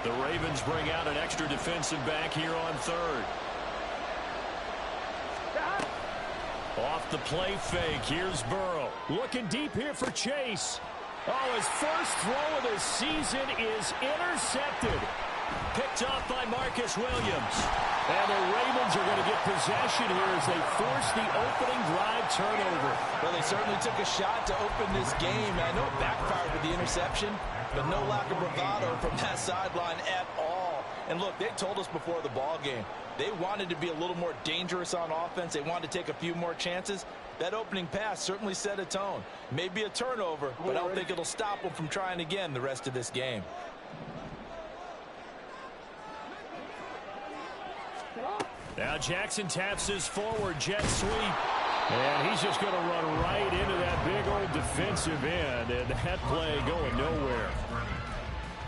The Ravens bring out an extra defensive back here on third. Off the play fake, here's Burrow. Looking deep here for Chase. Oh, his first throw of the season is intercepted. Picked off by Marcus Williams. And the Ravens are going to get possession here as they force the opening drive turnover. Well, they certainly took a shot to open this game. I know it backfired with the interception, but no lack of bravado from that sideline at all. And look, they told us before the ball game, they wanted to be a little more dangerous on offense. They wanted to take a few more chances. That opening pass certainly set a tone. Maybe a turnover, but I don't think it'll stop them from trying again the rest of this game. Now Jackson taps his forward jet sweep. And he's just going to run right into that big old defensive end. And that play going nowhere.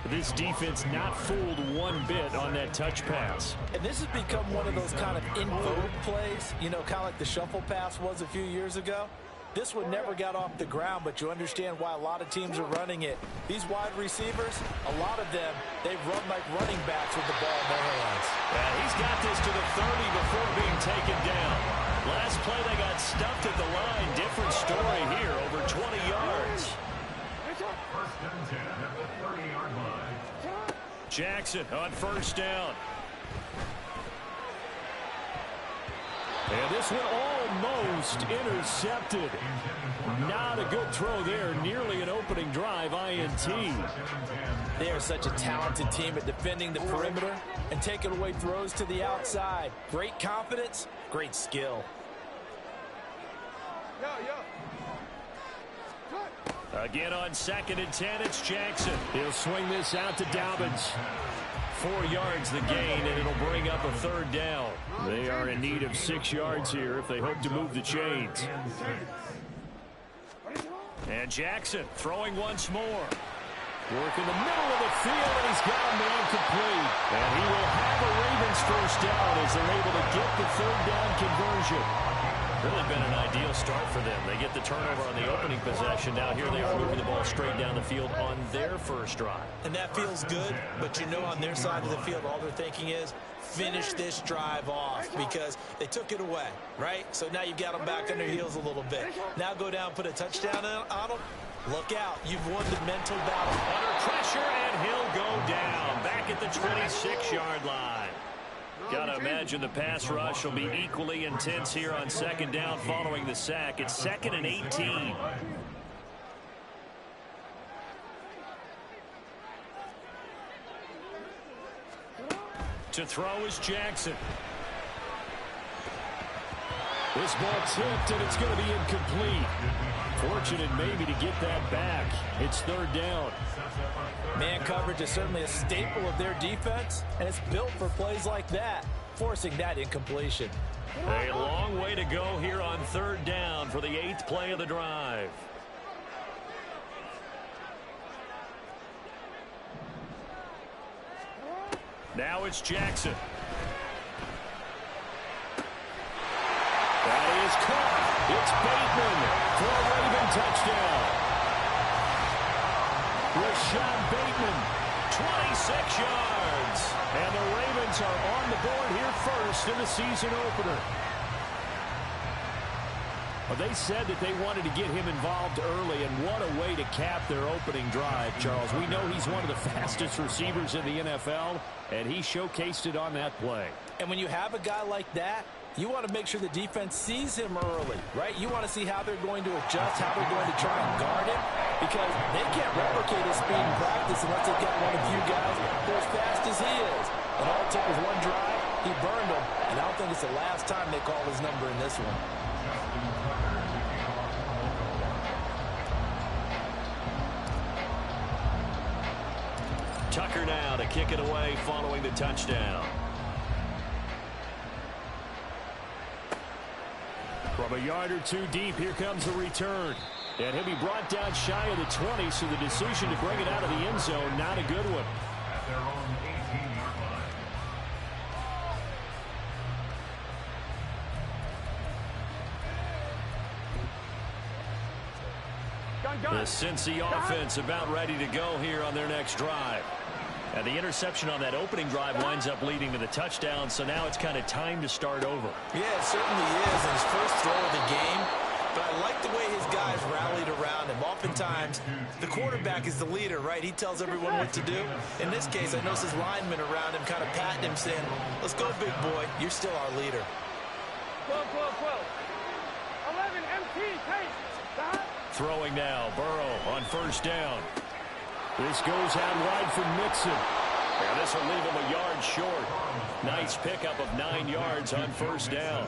This defense not fooled one bit on that touch pass. And this has become one of those kind of in vogue plays, you know, kind of like the shuffle pass was a few years ago. This one never got off the ground, but you understand why a lot of teams are running it. These wide receivers, a lot of them, they've run like running backs with the ball in their hands. Yeah, he's got this to the 30 before being taken down. Last play they got stuffed at the line. Different story here, over 20 yards. First and 10 at the 30-yard line. Jackson on first down. And this one almost intercepted. Not a good throw there. Nearly an opening drive INT. They are such a talented team at defending the perimeter and taking away throws to the outside. Great confidence, great skill. Again on 2nd and 10, it's Jackson. He'll swing this out to Dobbins. 4 yards the gain, and it'll bring up a third down. They are in need of 6 yards here if they hope to move the chains. And Jackson throwing once more. Work in the middle of the field, and he's got a man complete. And he will have a Ravens first down as they're able to get the third down conversion. Really been an ideal start for them. They get the turnover on the opening possession. Now here they are moving the ball straight down the field on their first drive. And that feels good, but you know on their side of the field all they're thinking is finish this drive off because they took it away, right? So now you've got them back on their heels a little bit. Now go down, put a touchdown on them. Look out. You've won the mental battle. Under pressure, and he'll go down. Back at the 26-yard line. Got to imagine the pass rush will be equally intense here on 2nd down following the sack. It's 2nd and 18. To throw is Jackson. This ball tipped, and it's going to be incomplete. Fortunate maybe to get that back. It's 3rd down. Man coverage is certainly a staple of their defense, and it's built for plays like that, forcing that incompletion. A long way to go here on 3rd down for the 8th play of the drive. Now it's Jackson. That is caught. It's Bateman for a Raven touchdown. Rashad Bateman, 26 yards. And the Ravens are on the board here first in the season opener. Well, they said that they wanted to get him involved early, and what a way to cap their opening drive, Charles. We know he's one of the fastest receivers in the NFL, and he showcased it on that play. And when you have a guy like that, you want to make sure the defense sees him early, right? You want to see how they're going to adjust, how they're going to try and guard him, because they can't replicate his speed in practice unless they've got one of few guys who are as fast as he is. And all it took was one drive, he burned them, and I don't think it's the last time they call his number in this one. Tucker now to kick it away following the touchdown. From a yard or two deep, here comes the return. And he'll be brought down shy of the 20, so the decision to bring it out of the end zone, not a good one. At their own 18-yard line. The Cincy offense about ready to go here on their next drive. And the interception on that opening drive winds up leading to the touchdown, so now it's kind of time to start over. Yeah, it certainly is, and his first throw of the game. But I like the way his guys rallied around him. Oftentimes, the quarterback is the leader, right? He tells everyone what to do. In this case, I noticed his linemen around him kind of patting him, saying, let's go, big boy. You're still our leader. 12, 12, 12. 11, MT, pace. Throwing now, Burrow on first down. This goes out wide for Mixon. And this will leave him a yard short. Nice pickup of 9 yards on first down.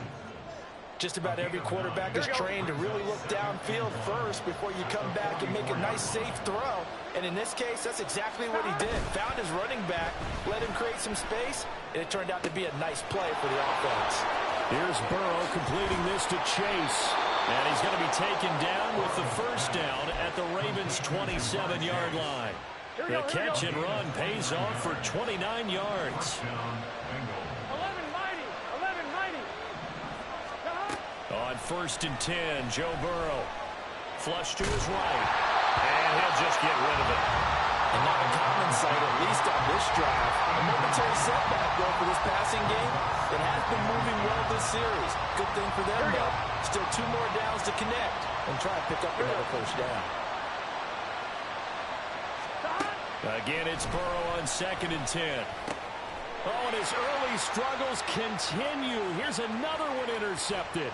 Just about every quarterback is trained to really look downfield first before you come back and make a nice, safe throw. And in this case, that's exactly what he did. Found his running back, let him create some space, and it turned out to be a nice play for the offense. Here's Burrow completing this to Chase. And he's going to be taken down with the first down at the Ravens' 27-yard line. The catch and run pays off for 29 yards. 11 mighty. 11 mighty. On first and 10, Joe Burrow. Flush to his right. And he'll just get rid of it. And not a common sight, at least on this drive. A momentary setback, though, for this passing game. It has been moving well this series. Good thing for them, though. Still 2 more downs to connect and try to pick up another first down. Again, it's Burrow on second and 10. Oh, and his early struggles continue. Here's another one intercepted.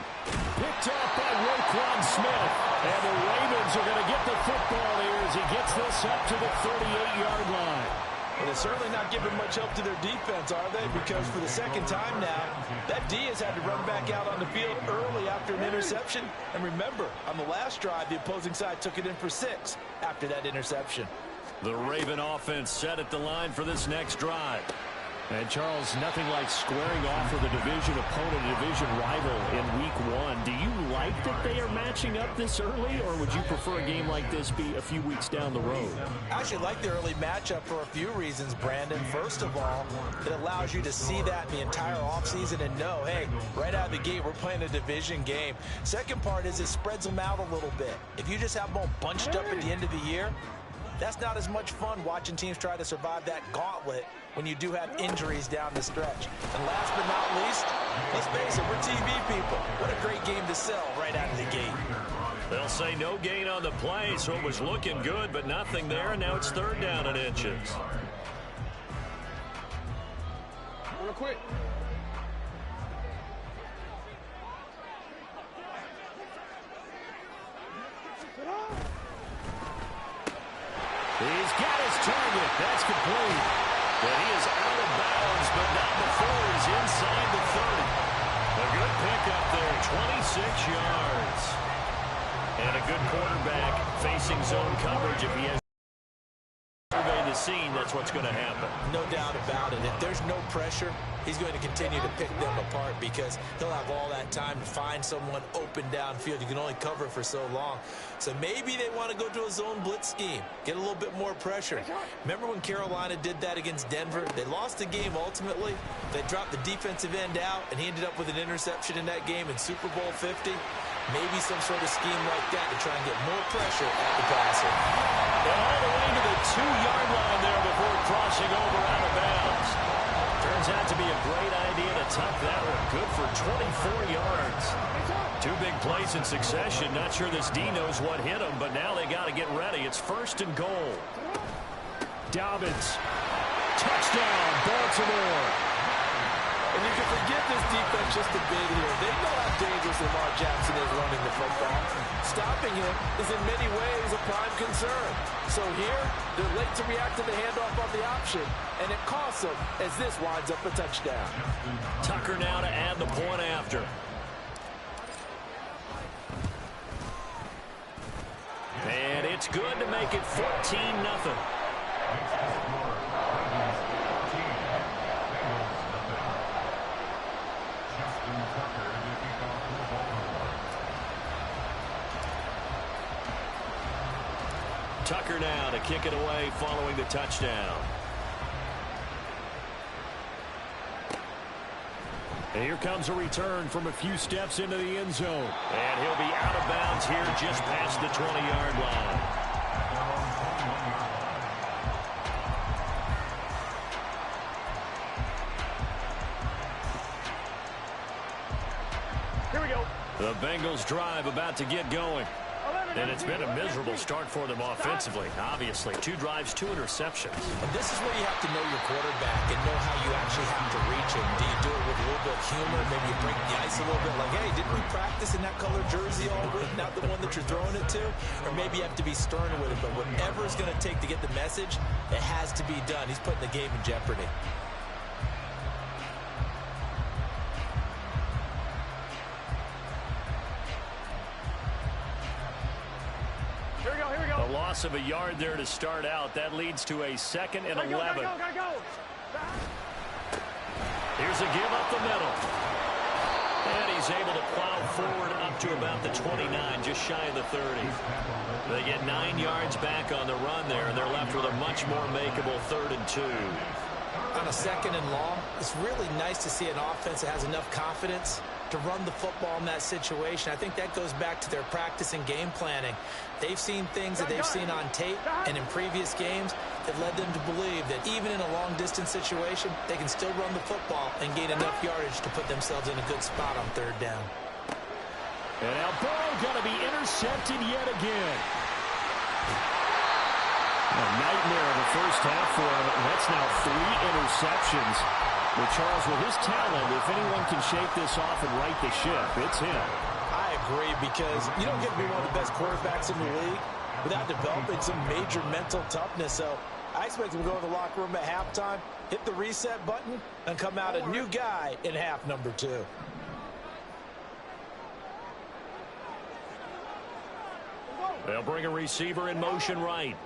Picked off by Roquan Smith. And the Ravens are going to get the football here as he gets this up to the 38-yard line. Well, they're certainly not giving much help to their defense, are they? Because for the second time now, that D has had to run back out on the field early after an interception. And remember, on the last drive, the opposing side took it in for 6 after that interception. The Raven offense set at the line for this next drive. And, Charles, nothing like squaring off with a division opponent, a division rival in Week 1. Do you like that they are matching up this early, or would you prefer a game like this be a few weeks down the road? I actually like the early matchup for a few reasons, Brandon. First of all, it allows you to see that the entire offseason and know, hey, right out of the gate, we're playing a division game. Second part is it spreads them out a little bit. If you just have them all bunched up at the end of the year, that's not as much fun watching teams try to survive that gauntlet when you do have injuries down the stretch. And last but not least, let's face it, we're TV people. What a great game to sell right out of the gate. They'll say no gain on the play, so it was looking good, but nothing there, and now it's third down and inches. Real quick. He's got his target. That's complete. But he is out of bounds, but not before he's inside the 30. A good pickup there, 26 yards. And a good quarterback facing zone coverage. If he has survey the scene, that's what's going to happen. No doubt about it. If there's no pressure, he's going to continue to pick them apart because he'll have all that time to find someone open downfield. You can only cover for so long. So maybe they want to go to a zone blitz scheme, get a little bit more pressure. Remember when Carolina did that against Denver? They lost the game ultimately. They dropped the defensive end out, and he ended up with an interception in that game in Super Bowl 50. Maybe some sort of scheme like that to try and get more pressure at the passer. And all the way to the 2-yard line there before crossing over out of bounds. Turns out to be a great idea to tuck that one. Good for 24 yards. 2 big plays in succession. Not sure this D knows what hit him, but now they got to get ready. It's first and goal. Dobbins. Touchdown, Baltimore. And you can forget this defense just a bit here. They know how dangerous Lamar Jackson is running the football. Stopping him is in many ways a prime concern. So here, they're late to react to the handoff on the option, and it costs them as this winds up a touchdown. Tucker now to add the point after. And it's good to make it 14-0. Tucker now to kick it away following the touchdown. And here comes a return from a few steps into the end zone. And he'll be out of bounds here just past the 20-yard line. Here we go. The Bengals drive about to get going. And it's been a miserable start for them offensively. Obviously, 2 drives, 2 interceptions. And this is where you have to know your quarterback and know how you actually have to reach him. Do you do it with a little bit of humor? Maybe you break the ice a little bit like, hey, didn't we practice in that color jersey all week? Not the one that you're throwing it to? Or maybe you have to be stern with it. But whatever it's going to take to get the message, it has to be done. He's putting the game in jeopardy. A loss of a yard there to start out. That leads to a 2nd and 11. Gotta go. Here's a give up the middle. And he's able to plow forward up to about the 29, just shy of the 30. They get 9 yards back on the run there, and they're left with a much more makeable 3rd and 2. On a 2nd and long, it's really nice to see an offense that has enough confidence to run the football in that situation. I think that goes back to their practice and game planning. They've seen things that they've seen on tape and in previous games that led them to believe that even in a long-distance situation, they can still run the football and gain enough yardage to put themselves in a good spot on 3rd down. And now Burrow going to be intercepted yet again. A nightmare of the first half for him, and that's now 3 interceptions. But Charles, with his talent, if anyone can shake this off and right the ship, it's him. I agree, because you don't get to be one of the best quarterbacks in the league without developing some major mental toughness. So I expect him to go in the locker room at halftime, hit the reset button, and come out a new guy in half number 2. They'll bring a receiver in motion right.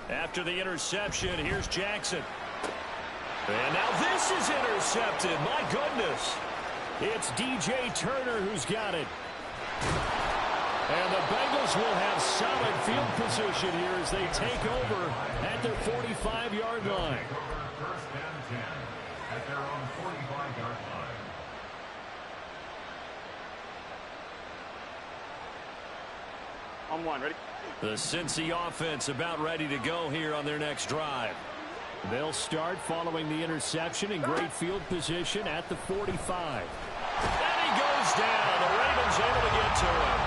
After the interception, here's Jackson. And now this is intercepted. My goodness. It's DJ Turner who's got it. And the Bengals will have solid field position here as they take over at their 45-yard line. First and 10 at their own 45-yard line. On 1, ready? The Cincy offense about ready to go here on their next drive. They'll start following the interception in great field position at the 45. And he goes down. The Ravens able to get to him.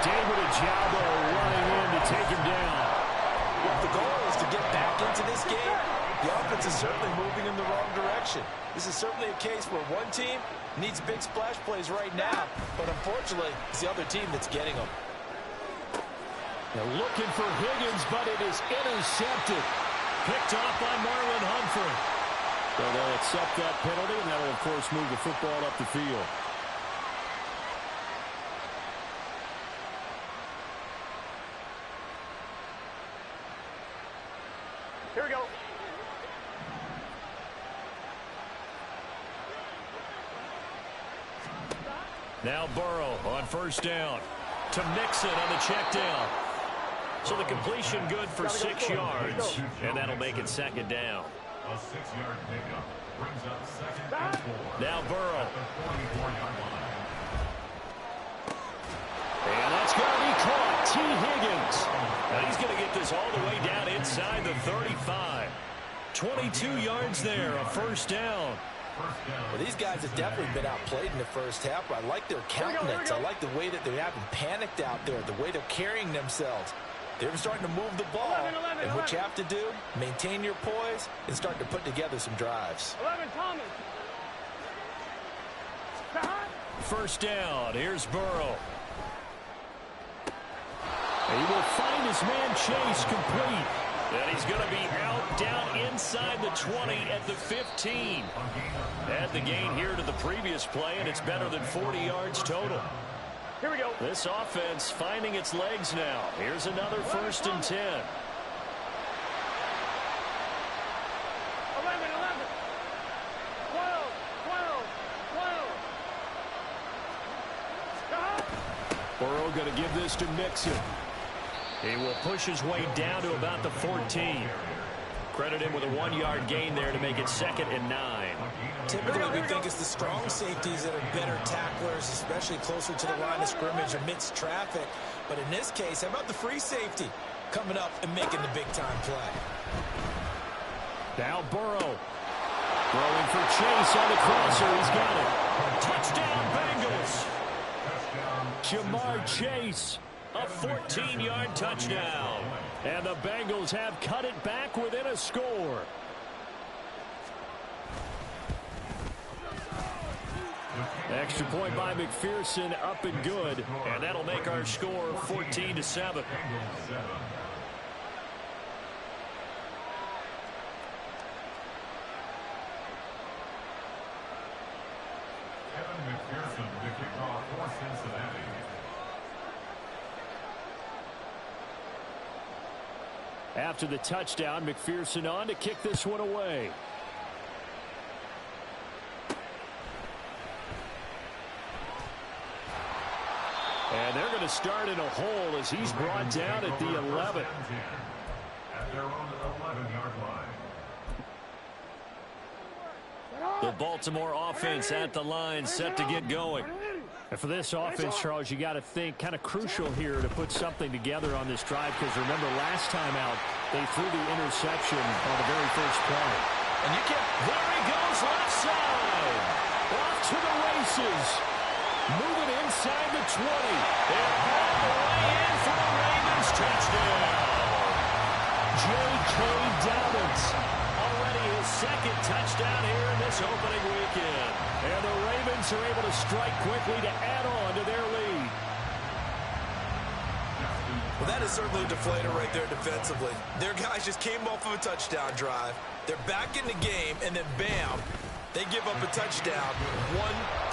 David Ojabo running in to take him down. Well, the goal is to get back into this game. The offense is certainly moving in the wrong direction. This is certainly a case where one team needs big splash plays right now, but unfortunately, it's the other team that's getting them. They're looking for Higgins, but it is intercepted. Picked off by Marlon Humphrey. So they'll accept that penalty, and that will, of course, move the football up the field. Here we go. Now Burrow on 1st down. To Mixon on the check down. So the completion good for 6 yards. And that'll make it 2nd down. A 6-yard pickup brings up 2nd and 4. Now Burrow. At the 44-yard line. And that's going to be caught. T. Higgins. And he's going to get this all the way down inside the 35. 22 yards there, a 1st down. Well, these guys have definitely been outplayed in the first half. I like their countenance. I like the way that they haven't panicked out there, the way they're carrying themselves. They're starting to move the ball. 11, and what you have to do, maintain your poise and start to put together some drives. 11, Thomas. 1st down. Here's Burrow. He will find his man Chase complete. And he's going to be out down inside the 20 at the 15. Add the gain here to the previous play, and it's better than 40 yards total. Here we go. This offense finding its legs now. Here's another 1st and 10. 11, 11. 12, 12, 12. Burrow going to give this to Mixon. He will push his way down to about the 14. Credit him with a 1-yard gain there to make it 2nd and 9. Typically, we think it's the strong safeties that are better tacklers, especially closer to the line of scrimmage amidst traffic. But in this case, how about the free safety coming up and making the big-time play? Now Burrow. Throwing for Chase on the crosser. He's got it. Touchdown, Bengals. Jamar Chase, a 14-yard touchdown. And the Bengals have cut it back within a score. Extra point by McPherson, up and good. And that'll make our score 14-7. McPherson to kick off for Cincinnati. After the touchdown, McPherson on to kick this one away. And they're going to start in a hole as he's brought down at the 11. At their own 11-yard line. The Baltimore offense at the line, set to get going. And for this offense, Charles, you got to think kind of crucial here to put something together on this drive, because remember last time out they threw the interception on the very first play. And you can't. There he goes, left side. Off to the races. Moving inside the 20. And all the way in for the Ravens touchdown. J.K. Dobbins. Already his 2nd touchdown here in this opening weekend. And the Ravens are able to strike quickly to add on to their lead. Well, that is certainly a deflator right there defensively. Their guys just came off of a touchdown drive. They're back in the game, and then bam, they give up a touchdown 1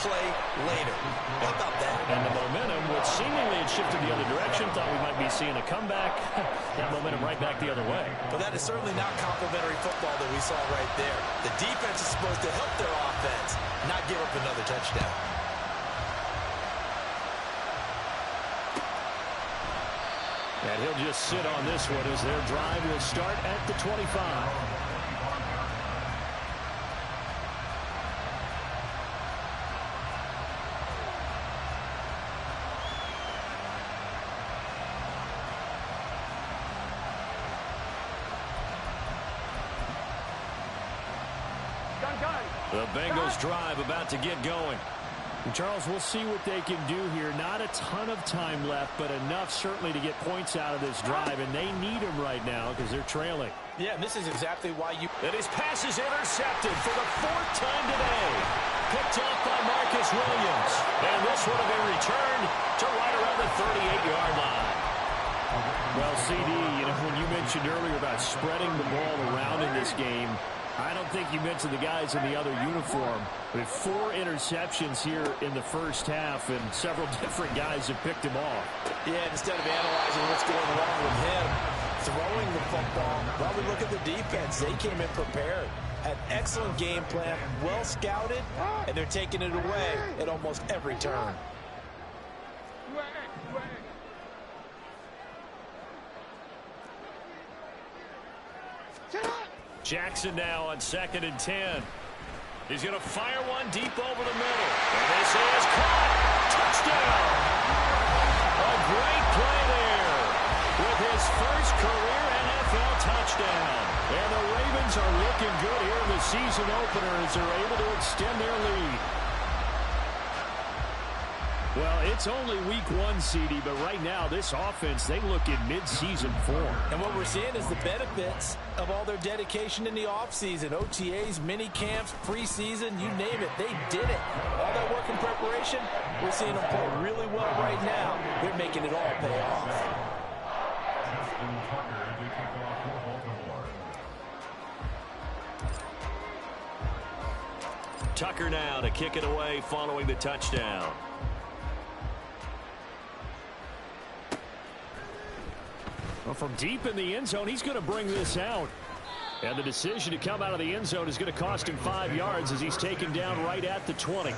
play later. How about that? And the momentum, which seemingly had shifted the other direction, thought we might be seeing a comeback. That momentum right back the other way. But that is certainly not complimentary football that we saw right there. The defense is supposed to help their offense, not give up another touchdown. And he'll just sit on this one as their drive will start at the 25. The Bengals drive about to get going. And Charles, we'll see what they can do here. Not a ton of time left, but enough certainly to get points out of this drive, and they need them right now because they're trailing. Yeah, and this is exactly why you... And his pass is intercepted for the 4th time today. Picked off by Marcus Williams. And this one will be returned to right around the 38-yard line. Well, CD, when you mentioned earlier about spreading the ball around in this game, I don't think you mentioned the guys in the other uniform. With 4 interceptions here in the first half, and several different guys have picked him off. Yeah, instead of analyzing what's going wrong with him, throwing the football, well, we look at the defense. They came in prepared, had excellent game plan, well scouted, and they're taking it away at almost every turn. Jackson now on 2nd and 10. He's going to fire one deep over the middle. And this is caught. Touchdown. A great play there with his first career NFL touchdown. And the Ravens are looking good here in the season opener as they're able to extend their lead. Well, it's only week 1, CD, but right now this offense, they look in mid-season form. And what we're seeing is the benefits of all their dedication in the offseason. OTAs, mini camps, preseason, you name it, they did it. All that work in preparation, we're seeing them play really well right now. They're making it all pay off. Tucker now to kick it away following the touchdown. Well, from deep in the end zone, he's going to bring this out. And the decision to come out of the end zone is going to cost him 5 yards as he's taken down right at the 20.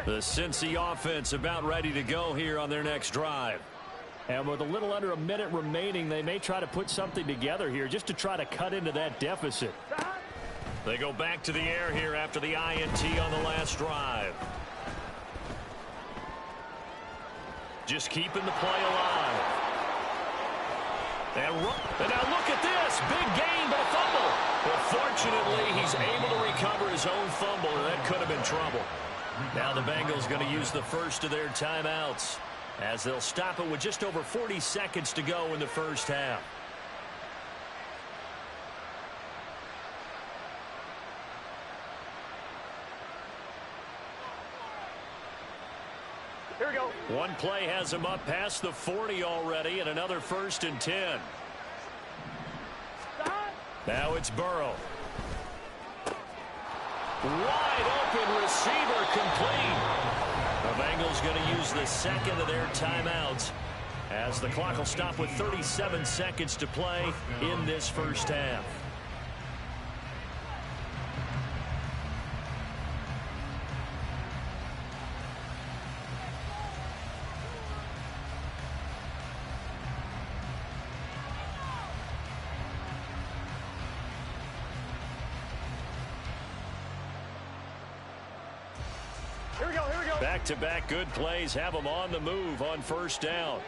The Cincy offense about ready to go here on their next drive. And with a little under a minute remaining, they may try to put something together here just to try to cut into that deficit. They go back to the air here after the INT on the last drive. Just keeping the play alive. And now look at this. Big gain, but a fumble. Well, fortunately, he's able to recover his own fumble, and that could have been trouble. Now the Bengals going to use the first of their timeouts as they'll stop it with just over 40 seconds to go in the first half. Here we go. One play has him up past the 40 already, and another 1st and 10. Now it's Burrow. Wide open receiver complete. The Bengals going to use the second of their timeouts as the clock will stop with 37 seconds to play in this first half. Here we go. Here we go. Back-to-back good plays have them on the move on first down.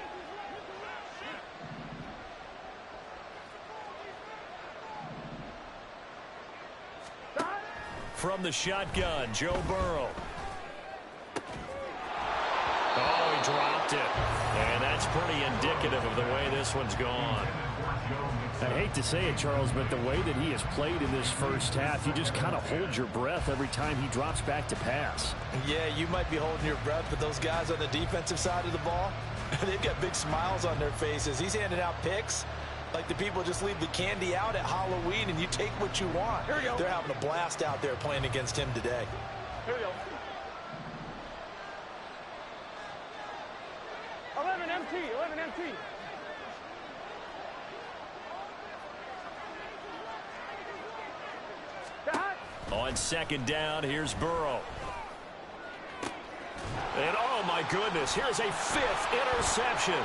From the shotgun, Joe Burrow. Oh, he dropped it. And that's pretty indicative of the way this one's gone. I hate to say it, Charles, but the way that he has played in this first half, you just kind of hold your breath every time he drops back to pass. Yeah, you might be holding your breath, but those guys on the defensive side of the ball, they've got big smiles on their faces. He's handing out picks like the people just leave the candy out at Halloween and you take what you want. Here we go. They're having a blast out there playing against him today. Here we go. 11 MT. 11 MT. On second down, here's Burrow. And oh my goodness, here's a 5th interception.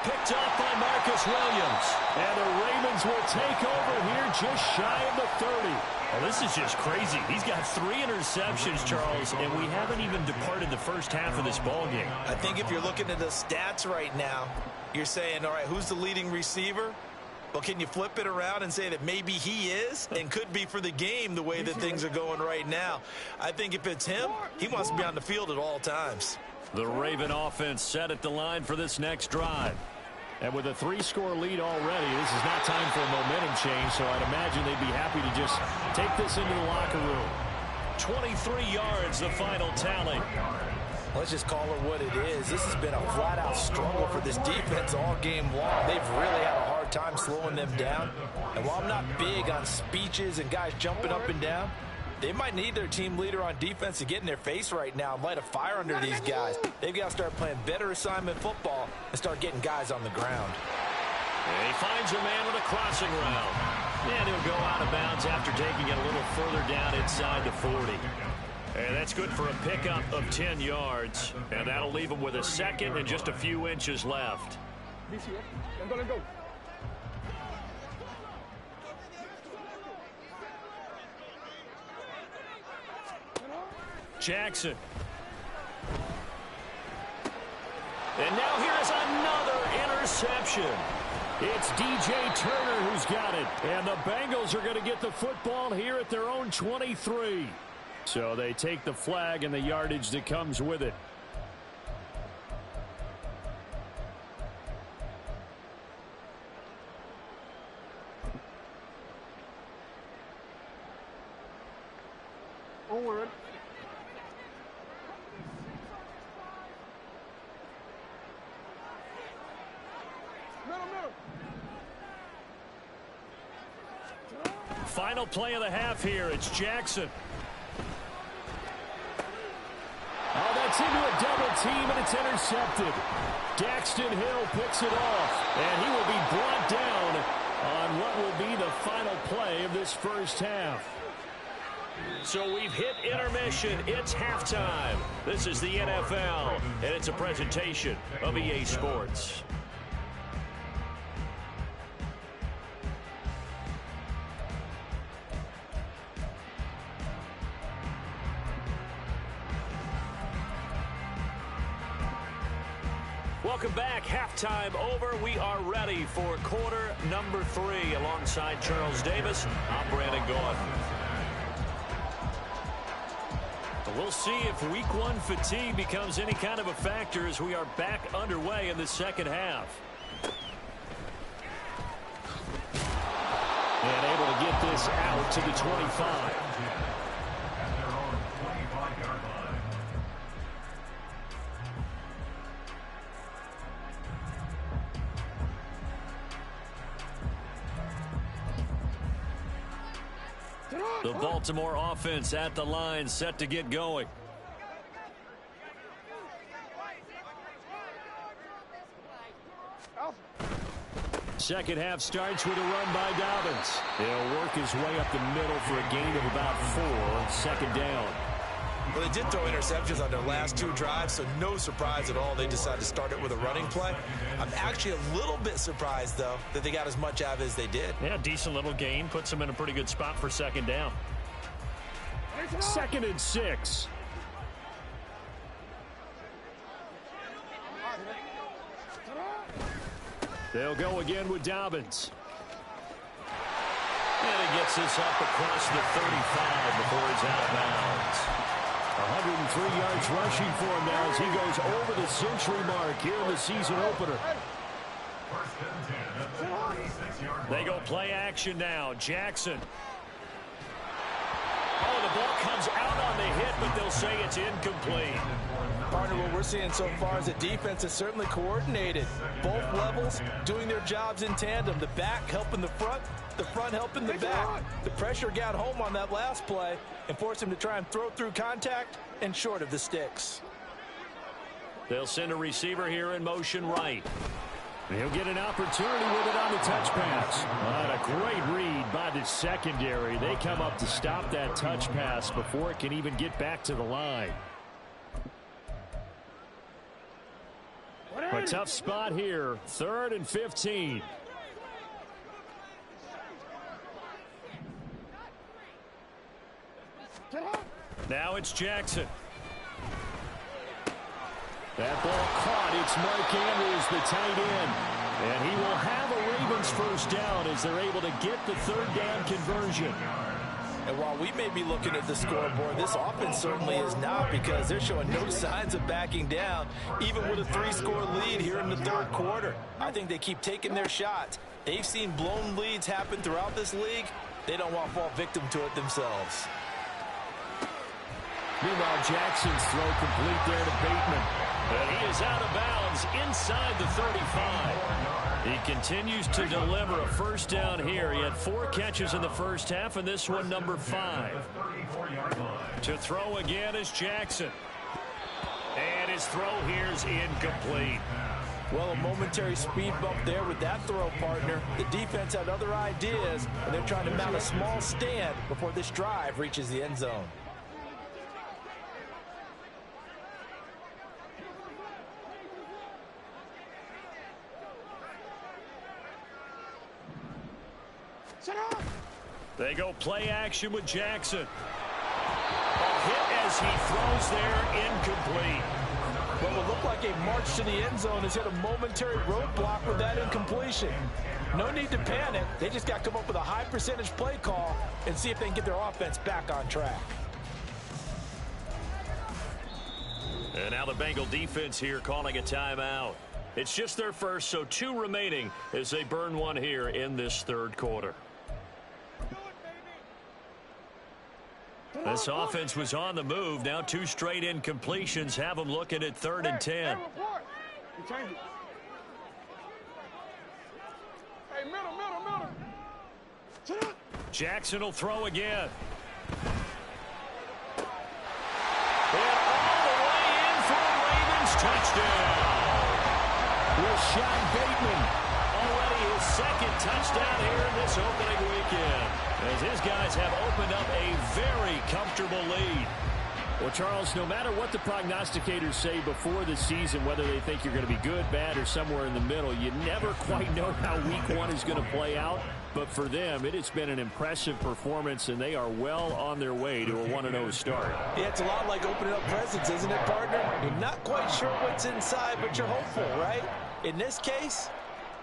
Picked up by Marcus Williams. And the Ravens will take over here just shy of the 30. Well, this is just crazy. He's got 3 interceptions, Charles, and we haven't even departed the first half of this ballgame. I think if you're looking at the stats right now, you're saying, all right, who's the leading receiver? Well, can you flip it around and say that maybe he is and could be for the game the way that things are going right now? I think if it's him, he wants to be on the field at all times. The Raven offense set at the line for this next drive. And with a 3-score lead already, this is not time for a momentum change, so I'd imagine they'd be happy to just take this into the locker room. 23 yards, the final tally. Let's just call it what it is. This has been a flat-out struggle for this defense all game long. They've really had a hard time slowing them down. And while I'm not big on speeches and guys jumping up and down, they might need their team leader on defense to get in their face right now and light a fire under these guys. They've got to start playing better assignment football and start getting guys on the ground. And he finds a man with a crossing route. And he'll go out of bounds after taking it a little further down inside the 40. And that's good for a pickup of 10 yards. And that'll leave him with a second and just a few inches left. Jackson. And now here is another interception. It's DJ Turner who's got it. And the Bengals are going to get the football here at their own 23. So they take the flag and the yardage that comes with it. Onward. Final play of the half here. It's Jackson. Oh, that's into a double team, and it's intercepted. Daxton Hill picks it off, and he will be brought down on what will be the final play of this first half. So we've hit intermission. It's halftime. This is the NFL, and it's a presentation of EA Sports. Welcome back. Halftime over. We are ready for quarter number 3. Alongside Charles Davis, I'm Brandon Gaudin. We'll see if week 1 fatigue becomes any kind of a factor as we are back underway in the second half. And able to get this out to the 25. The Baltimore offense at the line, set to get going. Second half starts with a run by Dobbins. He'll work his way up the middle for a gain of about 4. Second down. Well, they did throw interceptions on their last 2 drives, so no surprise at all they decided to start it with a running play. I'm actually a little bit surprised, though, that they got as much out of it as they did. Yeah, decent little gain. Puts them in a pretty good spot for second down. 2nd and 6. They'll go again with Dobbins. And he gets this up across the 35 before he's out of bounds. 103 yards rushing for him now as he goes over the century mark here in the season opener. They go play action now. Jackson. Oh, the ball comes out on the hit, but they'll say it's incomplete. Partner, what we're seeing so far is the defense is certainly coordinated. Both levels doing their jobs in tandem. The back helping the front helping the back. The pressure got home on that last play and forced him to try and throw through contact and short of the sticks. They'll send a receiver here in motion right. He'll get an opportunity with it on the touch pass. A great read by the secondary. They come up to stop that touch pass before it can even get back to the line. A tough spot here. 3rd and 15. Now it's Jackson. That ball caught. It's Mark Andrews, the tight end. And he will have a Ravens first down as they're able to get the 3rd down conversion. And while we may be looking at the scoreboard, this offense certainly is not, because they're showing no signs of backing down, even with a 3-score lead here in the 3rd quarter. I think they keep taking their shots. They've seen blown leads happen throughout this league. They don't want to fall victim to it themselves. Meanwhile, Jackson's throw complete there to Bateman. And he is out of bounds inside the 35. He continues to deliver a first down here. He had 4 catches in the first half, and this one number 5. To throw again is Jackson. And his throw here is incomplete. Well, a momentary speed bump there with that throw, partner. The defense had other ideas, and they're trying to mount a small stand before this drive reaches the end zone. They go play action with Jackson. A hit as he throws there, incomplete. What will look like a march to the end zone has hit a momentary roadblock with that incompletion. No need to panic. They just got to come up with a high percentage play call and see if they can get their offense back on track. And now the Bengal defense here calling a timeout. It's just their first, so 2 remaining as they burn 1 here in this 3rd quarter. This offense was on the move. Now 2 straight incompletions have them looking at 3rd and 10. Hey, middle. Jackson will throw again. And all the way in for a Ravens touchdown. Rashad Bateman already his second touchdown here in this opening weekend, as his guys have opened up a very comfortable lead. Well, Charles, no matter what the prognosticators say before the season, whether they think you're going to be good, bad, or somewhere in the middle, you never quite know how week one is going to play out. But for them, it has been an impressive performance, and they are well on their way to a 1-0 start. Yeah, it's a lot like opening up presents, isn't it, partner? You're not quite sure what's inside, but you're hopeful, right? In this case,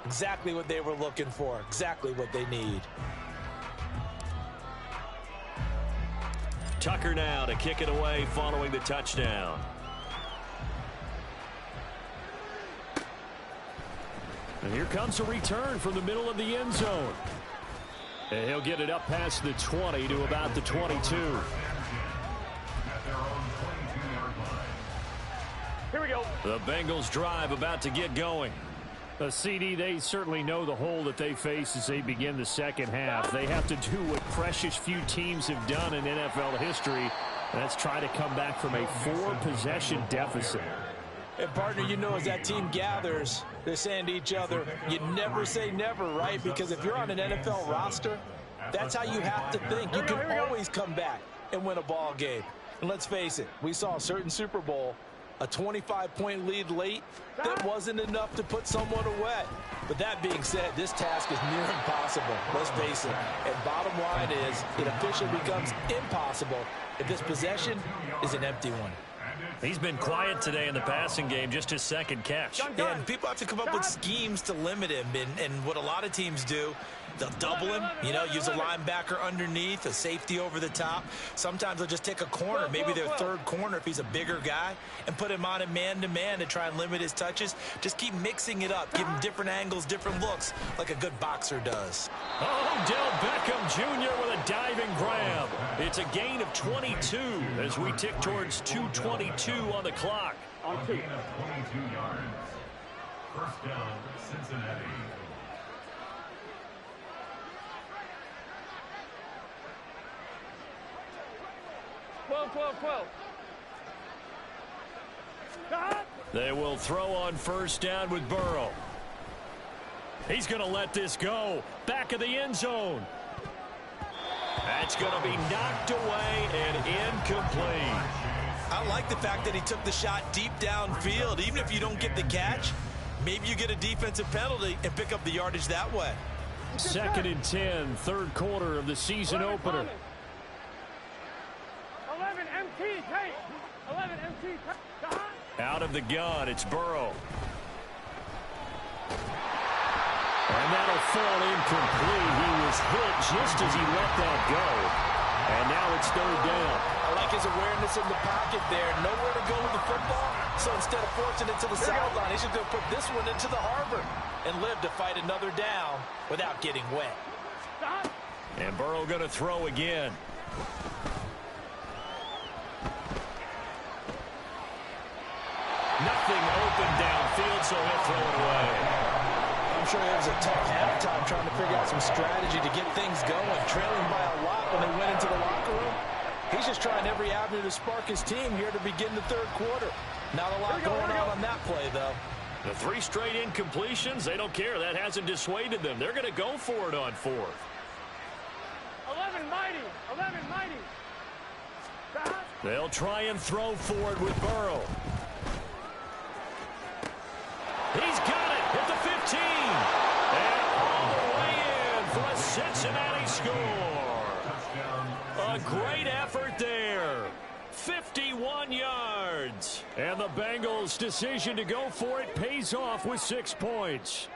exactly what they were looking for, exactly what they need. Tucker now to kick it away following the touchdown. And here comes a return from the middle of the end zone. And he'll get it up past the 20 to about the 22. Here we go. The Bengals drive about to get going. CD, they certainly know the hole that they face as they begin the second half. They have to do what precious few teams have done in NFL history, and that's try to come back from a 4-possession deficit. And, partner, you know, as that team gathers, they're saying to each other, you never say never, right? Because if you're on an NFL roster, that's how you have to think. You can always come back and win a ball game. And let's face it, we saw a certain Super Bowl, a 25-point lead late, that wasn't enough to put someone away. But that being said, this task is near impossible. Let's face it. And bottom line is, it officially becomes impossible if this possession is an empty one. He's been quiet today in the passing game, just his second catch. And people have to come up with schemes to limit him. And what a lot of teams do, they'll double him, you know, use a linebacker underneath, a safety over the top. Sometimes they'll just take a corner, maybe their third corner if he's a bigger guy, and put him on a man-to-man to try and limit his touches. Just keep mixing it up, give him different angles, different looks, like a good boxer does. Oh, Del Beckham Jr. with a diving grab. It's a gain of 22 as we tick towards 2:22 on the clock. A gain of 22 yards. First down, Cincinnati. They will throw on first down with Burrow. He's going to let this go. Back of the end zone. That's going to be knocked away and incomplete. I like the fact that he took the shot deep downfield. Even if you don't get the catch, maybe you get a defensive penalty and pick up the yardage that way. 2nd and 10, third quarter of the season opener. 11 MT tape. 11 MT tape. Out of the gun, it's Burrow. And that'll fall incomplete. He was hit just as he let that go. And now it's third down. I like his awareness in the pocket there. Nowhere to go with the football. So instead of forcing it to the sideline, he's just going to put this one into the harbor and live to fight another down without getting wet. And Burrow going to throw again. Nothing open downfield, so he'll throw it away. I'm sure it was a tough halftime trying to figure out some strategy to get things going. Trailing by a lot when they went into the locker room. He's just trying every avenue to spark his team here to begin the third quarter. Not a lot going on that play, though. The 3 straight incompletions, they don't care. That hasn't dissuaded them. They're going to go for it on 4th. 11 mighty. 11 mighty. They'll try and throw for it with Burrow. He's got it at the 15. And all the way in for a Cincinnati score. A great effort there. 51 yards. And the Bengals' decision to go for it pays off with 6 points.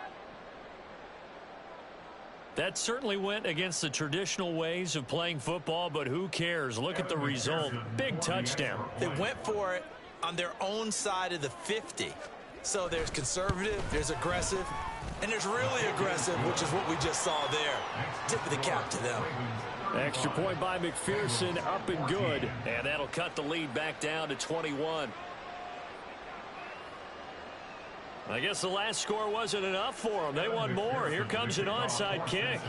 That certainly went against the traditional ways of playing football, but who cares? Look at the result. Big touchdown. They went for it on their own side of the 50. So there's conservative, there's aggressive, and there's really aggressive, which is what we just saw there. Tip of the cap to them. Extra point by McPherson, up and good. And that'll cut the lead back down to 21. I guess the last score wasn't enough for them. They want more. Here comes an onside kick.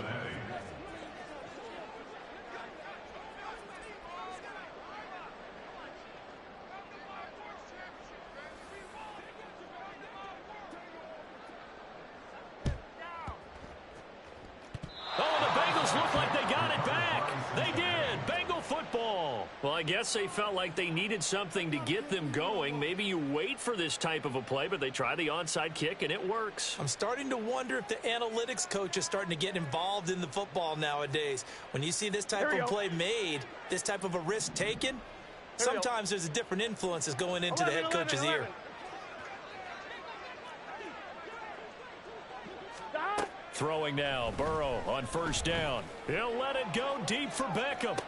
Well, I guess they felt like they needed something to get them going. Maybe you wait for this type of a play, but they try the onside kick, and it works. I'm starting to wonder if the analytics coach is starting to get involved in the football nowadays. When you see this type of play made, this type of a risk taken, sometimes there's a different influences going into the head coach's ear. Throwing now, Burrow on first down. He'll let it go deep for Beckham.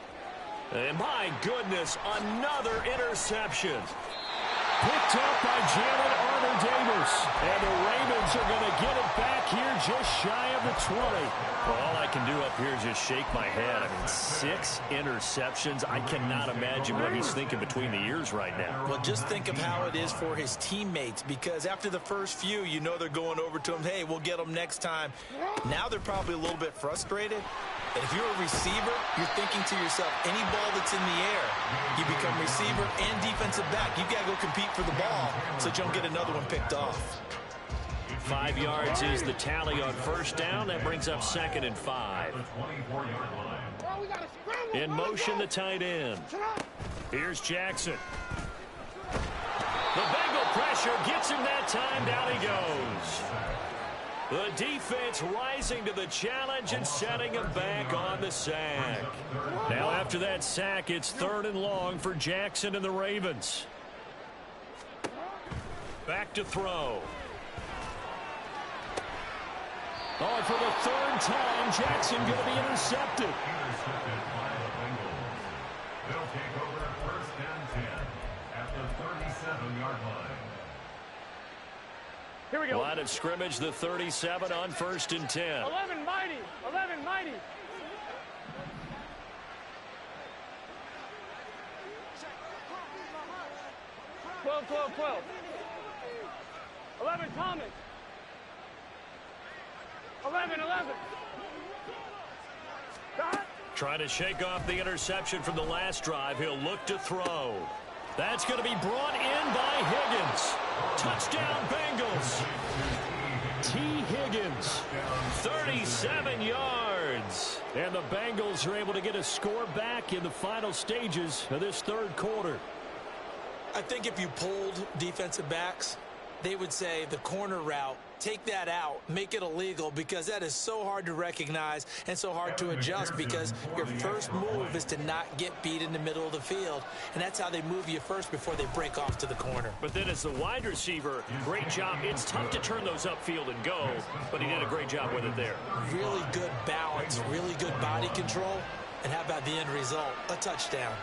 And my goodness, another interception. Picked up by Jalen Armour-Davis. And the Ravens are going to get it back here just shy of the 20. Well, all I can do up here is just shake my head. I mean, 6 interceptions. I cannot imagine what he's thinking between the ears right now. Well, just think of how it is for his teammates, because after the first few, you know they're going over to him, hey, we'll get them next time. Now they're probably a little bit frustrated. And if you're a receiver, you're thinking to yourself, any ball that's in the air, you become receiver and defensive back. You got to go compete for the ball so that you don't get another one picked off. 5 yards is the tally on first down. That brings up 2nd and 5. In motion, the tight end. Here's Jackson. The Bengal pressure gets him that time. Down he goes. The defense rising to the challenge and setting him back on the sack. Now after that sack, it's 3rd and long for Jackson and the Ravens. Back to throw. Oh, for the 3rd time, Jackson going to be intercepted. They'll take over 1st and 10 at the 37-yard line. Here we go. Line of scrimmage, the 37 on 1st and 10. 11 mighty. 11 mighty. Twelve. 11 Thomas. 11. Trying to shake off the interception from the last drive. He'll look to throw. That's going to be brought in by Higgins. Touchdown, Bengals. T. Higgins, 37 yards. And the Bengals are able to get a score back in the final stages of this 3rd quarter. I think if you polled defensive backs, they would say the corner route, take that out, make it illegal, because that is so hard to recognize and so hard to adjust, because your first move is to not get beat in the middle of the field, and that's how they move you first before they break off to the corner. But then as the wide receiver, great job. It's tough to turn those upfield and go, but he did a great job with it there. Really good balance, really good body control, and how about the end result? A touchdown.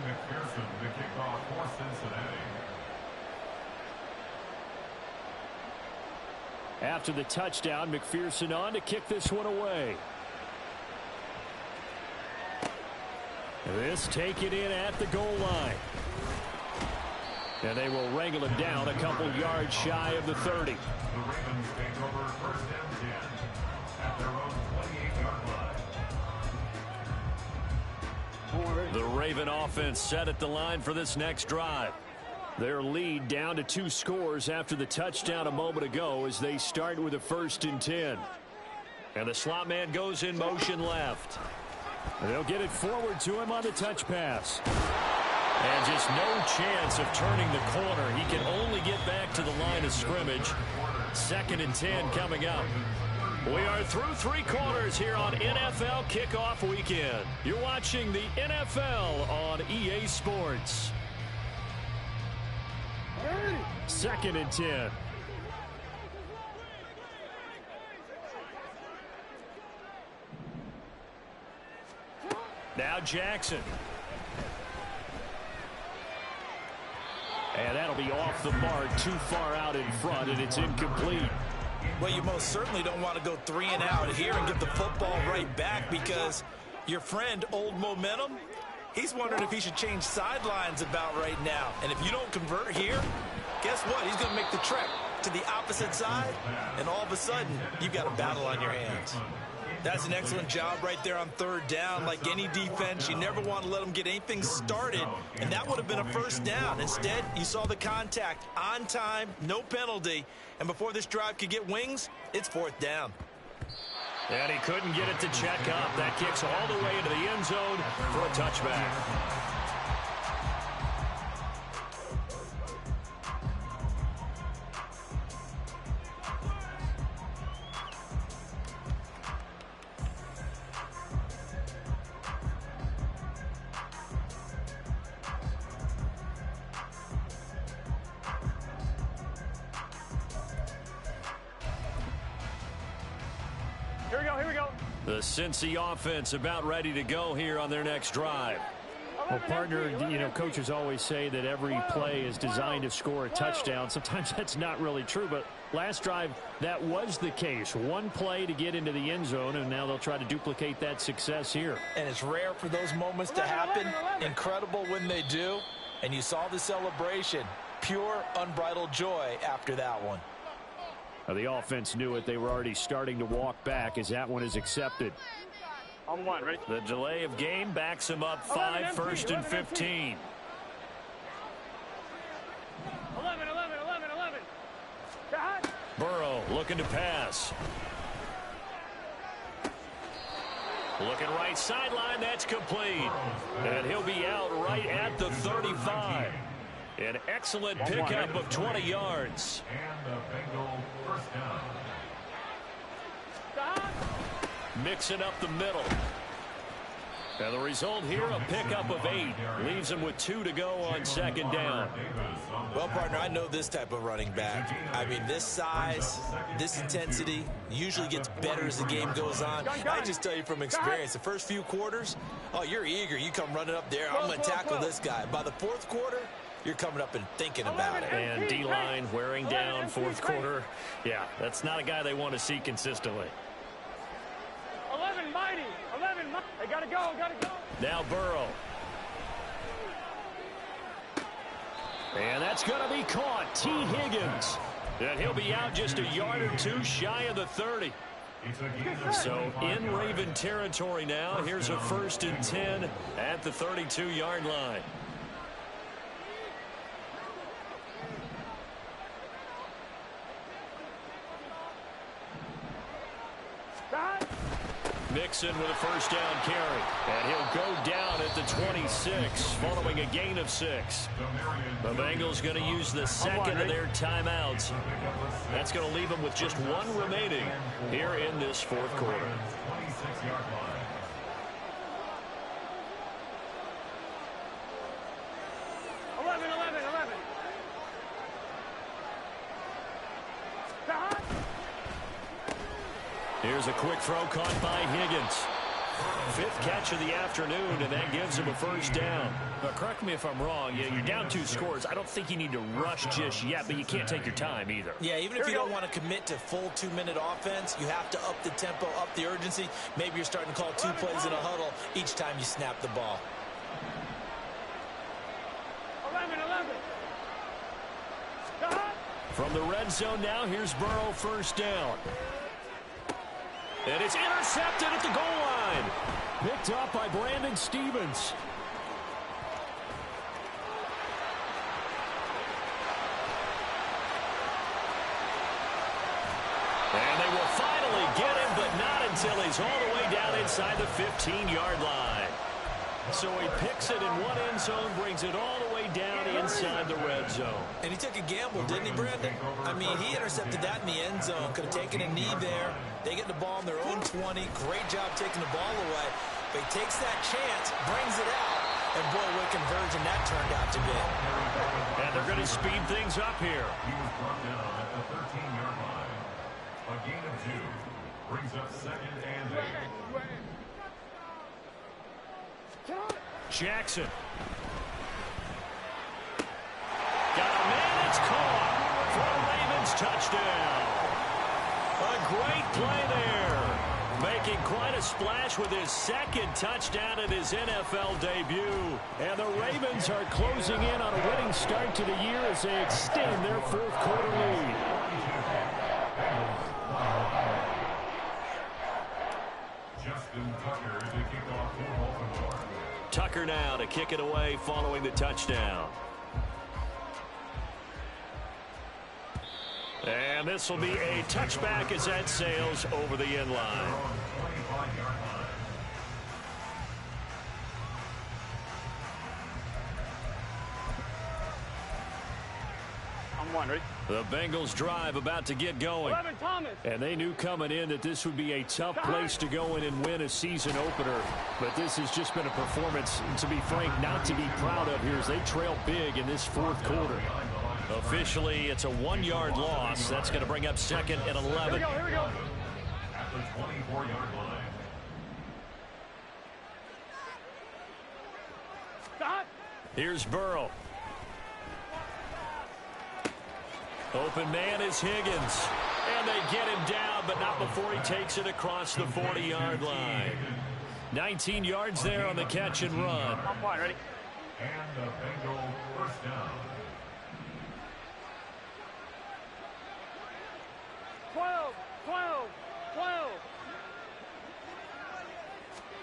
McPherson, the kickoff for Cincinnati. After the touchdown, McPherson on to kick this one away. This taken in at the goal line. And they will wrangle him down a couple yards shy of the 30. The Ravens take over 1st and 10 at their own 28-yard line. The Raven offense set at the line for this next drive. Their lead down to 2 scores after the touchdown a moment ago as they start with a 1st and 10. And the slot man goes in motion left. And they'll get it forward to him on the touch pass. And just no chance of turning the corner. He can only get back to the line of scrimmage. 2nd and 10 coming up. We are through 3 quarters here on NFL Kickoff Weekend. You're watching the NFL on EA Sports. 2nd and 10. Now Jackson. And that'll be off the mark, too far out in front, and it's incomplete. Well, you most certainly don't want to go 3 and out here and get the football right back, because your friend, Old Momentum, he's wondering if he should change sidelines about right now. And if you don't convert here, guess what? He's going to make the trek to the opposite side, and all of a sudden, you've got a battle on your hands. That's an excellent job right there on third down. Like any defense, you never want to let them get anything started, and that would have been a first down. Instead, you saw the contact on time, no penalty, and before this drive could get wings, it's fourth down. And he couldn't get it to check up. That kicks all the way into the end zone for a touchback. Here we go. The Cincy offense about ready to go here on their next drive. Well, partner, you know, coaches always say that every play is designed to score a touchdown. Sometimes that's not really true, but last drive, that was the case. One play to get into the end zone, and now they'll try to duplicate that success here. And it's rare for those moments to happen. Incredible when they do. And you saw the celebration. Pure, unbridled joy after that one. The offense knew it. They were already starting to walk back as that one is accepted. On one, right? The delay of game backs him up 5, 1st and 15. 11. Burrow looking to pass. Looking right sideline, that's complete. And he'll be out right at the 35. An excellent pickup of 20 yards. And the Bengal first down. Mixing up the middle. And the result here, a pickup of 8. Leaves him with 2 to go on second down. Well, partner, I know this type of running back. I mean, this size, this intensity usually gets better as the game goes on. I just tell you from experience, the first few quarters, oh, you're eager. You come running up there, I'm going to tackle this guy. By the fourth quarter, you're coming up and thinking about it. And D-line wearing down fourth quarter. Yeah, that's not a guy they want to see consistently. 11 mighty. They gotta go. Now Burrow. And that's going to be caught. T. Higgins. And he'll be out just a yard or 2 shy of the 30. So in Raven territory now. Here's a 1st and 10 at the 32-yard line. Mixon with a first down carry. And he'll go down at the 26 following a gain of 6. The Bengals going to use the second of their timeouts. That's going to leave them with just 1 remaining here in this fourth quarter. 26-yard line. Here's a quick throw caught by Higgins. 5th catch of the afternoon, and that gives him a first down. But correct me if I'm wrong. Yeah, you're down 2 scores. I don't think you need to rush just yet, but you can't take your time either. Yeah, even if you don't want to commit to full 2-minute offense, you have to up the tempo, up the urgency. Maybe you're starting to call 2 plays in a huddle each time you snap the ball. 11. From the red zone now, here's Burrow, first down. And it's intercepted at the goal line. Picked up by Brandon Stevens. And they will finally get him, but not until he's all the way down inside the 15-yard line. So he picks it in one end zone, brings it all the way down inside the red zone. And he took a gamble, didn't he, Brandon? I mean, he intercepted that in the end zone. Could have taken a knee there. They get the ball on their own 20. Great job taking the ball away. But he takes that chance, brings it out, and boy, what conversion that turned out to be. And they're going to speed things up here. He was brought down at the 13-yard line. A gain of 2 brings up 2nd and 8. Jackson. Got a man, it's caught for a Ravens touchdown. A great play there. Making quite a splash with his 2nd touchdown in his NFL debut. And the Ravens are closing in on a winning start to the year as they extend their 4th quarter lead. Tucker now to kick it away following the touchdown. And this will be a touchback as that sails over the end line. I'm one, ready? The Bengals drive about to get going. 11, Thomas. And they knew coming in that this would be a tough place to go in and win a season opener. But this has just been a performance, to be frank, not to be proud of here as they trail big in this fourth quarter. Officially, it's a 1-yard loss. That's going to bring up 2nd and 11. Here we go. At the 24-yard line. Stop. Here's Burrow. Open man is Higgins. And they get him down, but not before he takes it across the 40-yard line. 19 yards there on the catch and run. I'm one, ready? And the Bengal first down. 12, 12, 12.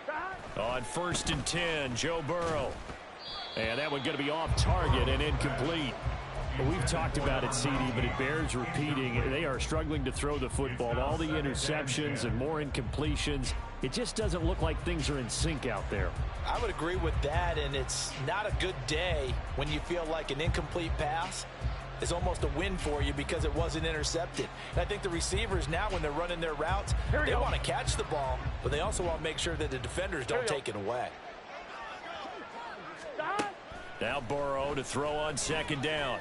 Stop. On 1st and 10, Joe Burrow. And that one going to be off target and incomplete. We've talked about it, CD, but it bears repeating. They are struggling to throw the football. All the interceptions and more incompletions. It just doesn't look like things are in sync out there. I would agree with that, and it's not a good day when you feel like an incomplete pass is almost a win for you because it wasn't intercepted. And I think the receivers now, when they're running their routes, they want to catch the ball, but they also want to make sure that the defenders don't take it away. Stop. Now Burrow to throw on 2nd down.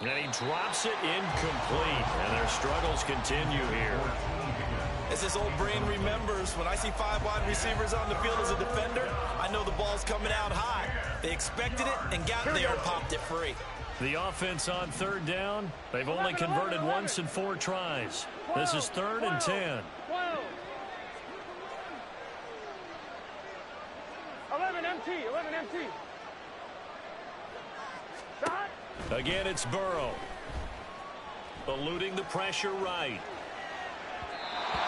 And he drops it incomplete. And their struggles continue here. As this old brain remembers, when I see 5 wide receivers on the field as a defender, I know the ball's coming out high. They expected it and got there and popped it free. The offense on 3rd down. They've only converted once in 4 tries. This is 3rd and 10. 12. 11 MT, 11 MT. Stop. Again, it's Burrow. Eluding the pressure right.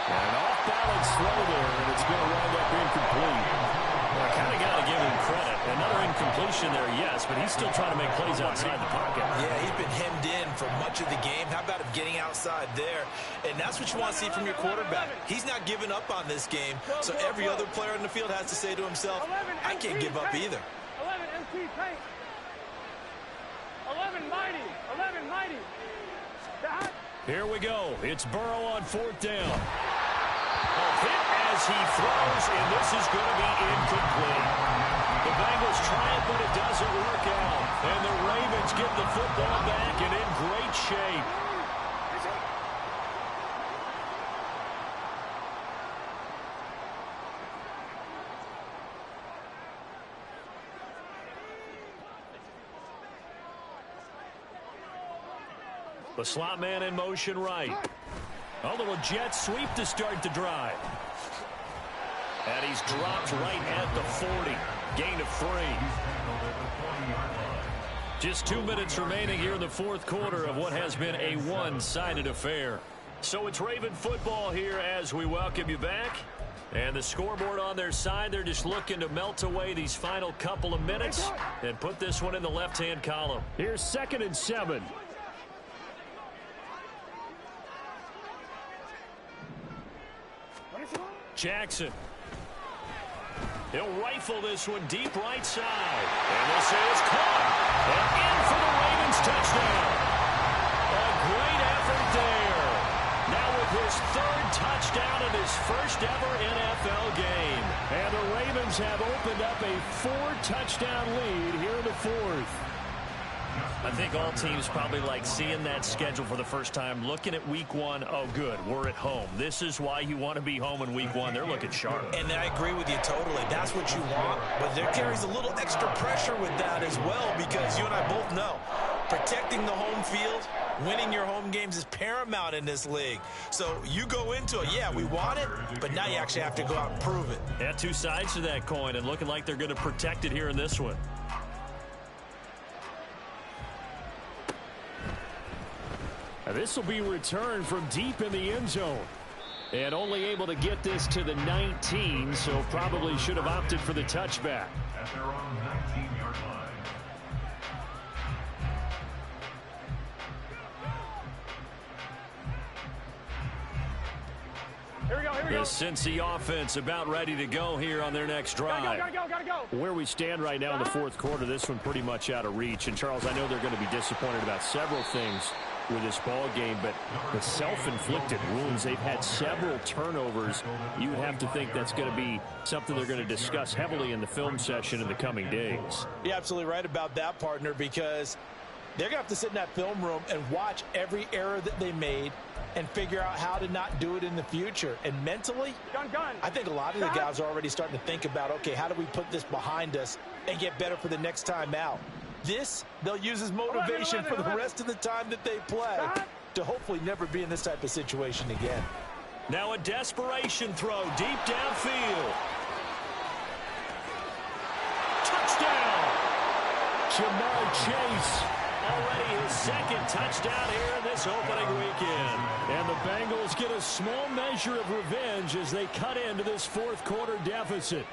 And off-balance throw there, and it's going to wind up incomplete. Well, I kind of got to give him credit. Another incompletion there, yes, but he's still trying to make plays outside the pocket. Yeah, he's been hemmed in for much of the game. How about him getting outside there? And that's what you want to see from your quarterback. He's not giving up on this game, so every other player in the field has to say to himself, I can't give up either. 11 MT tank. 11 mighty. 11 mighty. Stop. Here we go. It's Burrow on 4th down. A hit as he throws, and this is going to be incomplete. The Bengals try it, but it doesn't work out. And the Ravens get the football back and in great shape. The slot man in motion right. A little jet sweep to start the drive. And he's dropped right at the 40. Gain of 3. Just 2 minutes remaining here in the fourth quarter of what has been a one-sided affair. So it's Raven football here as we welcome you back. And the scoreboard on their side, they're just looking to melt away these final couple of minutes and put this one in the left-hand column. Here's 2nd and 7. Jackson. He'll rifle this one deep right side. And this is caught. And in for the Ravens touchdown. A great effort there. Now with his 3rd touchdown in his first ever NFL game. And the Ravens have opened up a 4-touchdown lead here in the 4th. I think all teams probably like seeing that schedule for the first time, looking at week 1. Oh, good, we're at home. This is why you want to be home in week 1. They're looking sharp. And I agree with you totally. That's what you want. But there carries a little extra pressure with that as well because you and I both know protecting the home field, winning your home games is paramount in this league. So you go into it, yeah, we want it, but now you actually have to go out and prove it. Yeah, 2 sides to that coin and looking like they're going to protect it here in this one. This will be returned from deep in the end zone. And only able to get this to the 19, so probably should have opted for the touchback. At their own 19-yard line. Here we go, here we The go. Cincy offense about ready to go here on their next drive. Gotta go. Where we stand right now in the fourth quarter, this one pretty much out of reach. And, Charles, I know they're going to be disappointed about several things with this ball game, but the self-inflicted wounds, they've had several turnovers. You would have to think that's going to be something they're going to discuss heavily in the film session in the coming days. You're absolutely right about that, partner, because they're going to have to sit in that film room and watch every error that they made and figure out how to not do it in the future. And mentally, Gun. I think a lot of the guys are already starting to think about, okay, how do we put this behind us and get better for the next time out? This, they'll use as motivation for the rest of the time that they play to hopefully never be in this type of situation again. Now a desperation throw deep downfield. Touchdown! Jamar Chase. Already his second touchdown here in this opening weekend. And the Bengals get a small measure of revenge as they cut into this fourth quarter deficit.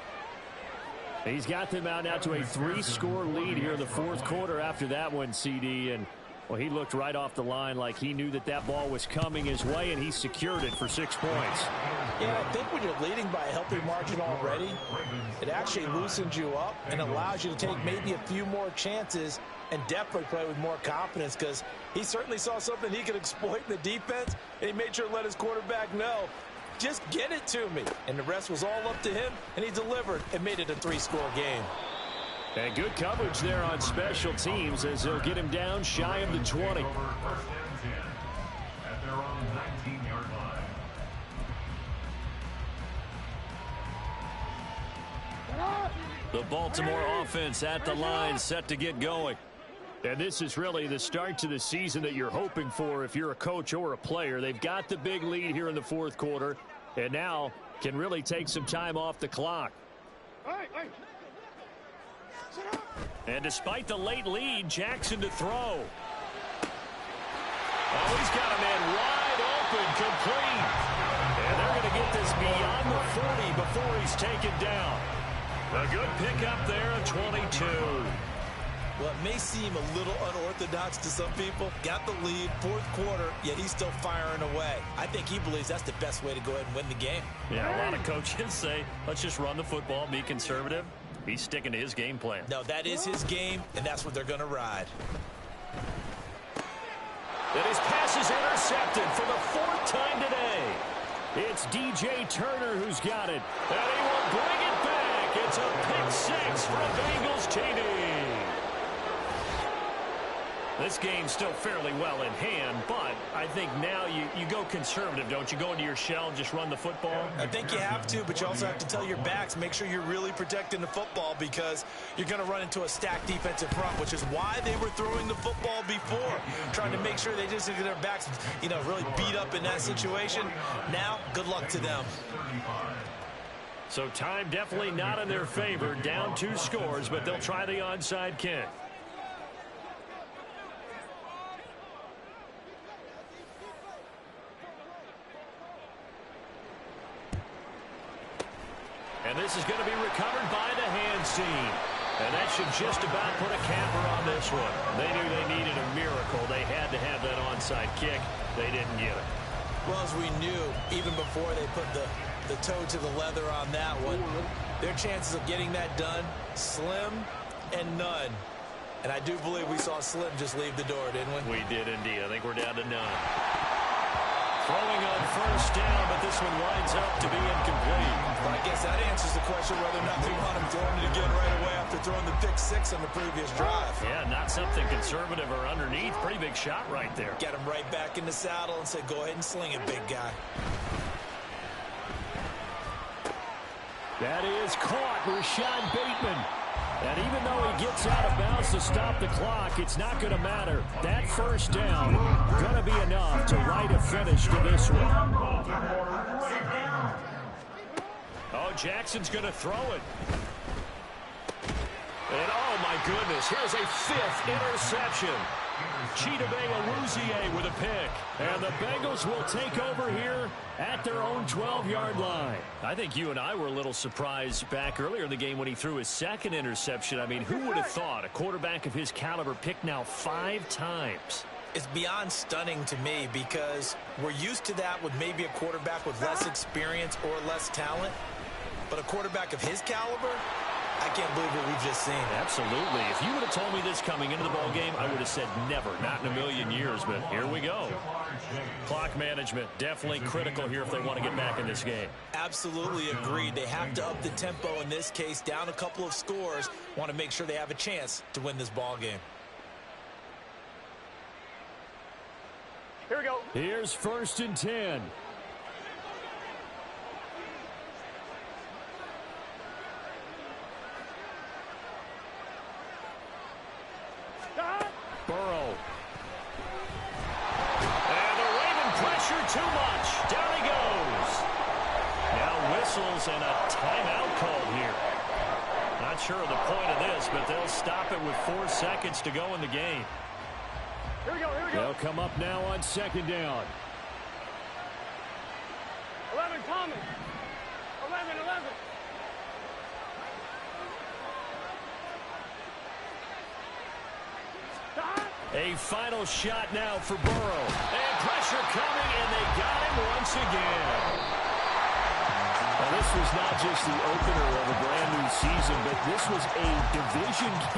He's got them out now to a 3-score lead here in the fourth quarter after that one, CD. And, well, he looked right off the line like he knew that that ball was coming his way, and he secured it for 6 points. Yeah, I think when you're leading by a healthy margin already, it actually loosens you up and allows you to take maybe a few more chances and definitely play with more confidence, because he certainly saw something he could exploit in the defense, and he made sure to let his quarterback know, just get it to me. And the rest was all up to him, and he delivered and made it a 3-score game. And good coverage there on special teams as they'll get him down shy of the 20. Over 1st and 10 at their own 19-yard line. The Baltimore offense at the line, set to get going. And this is really the start to the season that you're hoping for if you're a coach or a player. They've got the big lead here in the fourth quarter, and now can really take some time off the clock. And despite the late lead, Jackson to throw. Oh, he's got a man wide open, complete. And they're going to get this beyond the 40 before he's taken down. A good pickup there of 22. Well, it may seem a little unorthodox to some people. Got the lead, fourth quarter, yet he's still firing away. I think he believes that's the best way to go ahead and win the game. Yeah, a lot of coaches say, let's just run the football, be conservative. He's sticking to his game plan. No, that is his game, and that's what they're going to ride. And his pass is intercepted for the 4th time today. It's DJ Turner who's got it. And he will bring it back. It's a pick 6 for Bengals TD. This game's still fairly well in hand, but I think now you go conservative, don't you? Go into your shell and just run the football? I think you have to, but you also have to tell your backs, make sure you're really protecting the football, because you're going to run into a stacked defensive front, which is why they were throwing the football before, trying to make sure they just get their backs, really beat up in that situation. Now, good luck to them. So time definitely not in their favor. Down 2 scores, but they'll try the onside kick. And this is going to be recovered by the hands team. And that should just about put a capper on this one. They knew they needed a miracle. They had to have that onside kick. They didn't get it. Well, as we knew, even before they put the toe to the leather on that one, their chances of getting that done, slim and none. And I do believe we saw Slim just leave the door, didn't we? We did indeed. I think we're down to none. Throwing on 1st down, but this one winds up to be incomplete. Well, I guess that answers the question whether or not they want him throwing it again right away after throwing the pick 6 on the previous drive. Yeah, not something conservative or underneath. Pretty big shot right there. Get him right back in the saddle and say, go ahead and sling it, big guy. That is caught, Rashad Bateman. And even though he gets out of bounds to stop the clock, it's not going to matter. That 1st down going to be enough to write a finish to this one. Oh, Jackson's going to throw it. And, oh, my goodness, here's a 5th interception. Chidobe Awuzie with a pick. And the Bengals will take over here at their own 12-yard line. I think you and I were a little surprised back earlier in the game when he threw his second interception. I mean, who would have thought a quarterback of his caliber picked now 5 times? It's beyond stunning to me because we're used to that with maybe a quarterback with less experience or less talent. But a quarterback of his caliber, I can't believe what we've just seen. Absolutely. If you would have told me this coming into the ball game, I would have said never, not in a million years, but here we go. Clock management, definitely critical here if they want to get back in this game. Absolutely agreed. They have to up the tempo in this case, down a couple of scores, want to make sure they have a chance to win this ball game. Here we go. Here's 1st and 10. Burrow. And the Raven pressure too much. Down he goes. Now whistles and a timeout called here. Not sure of the point of this, but they'll stop it with 4 seconds to go in the game. Here we go. Here we go. They'll come up now on 2nd down. 11 coming. 11. A final shot now for Burrow. And pressure coming, and they got him once again. Now, this was not just the opener of a brand new season, but this was a division game.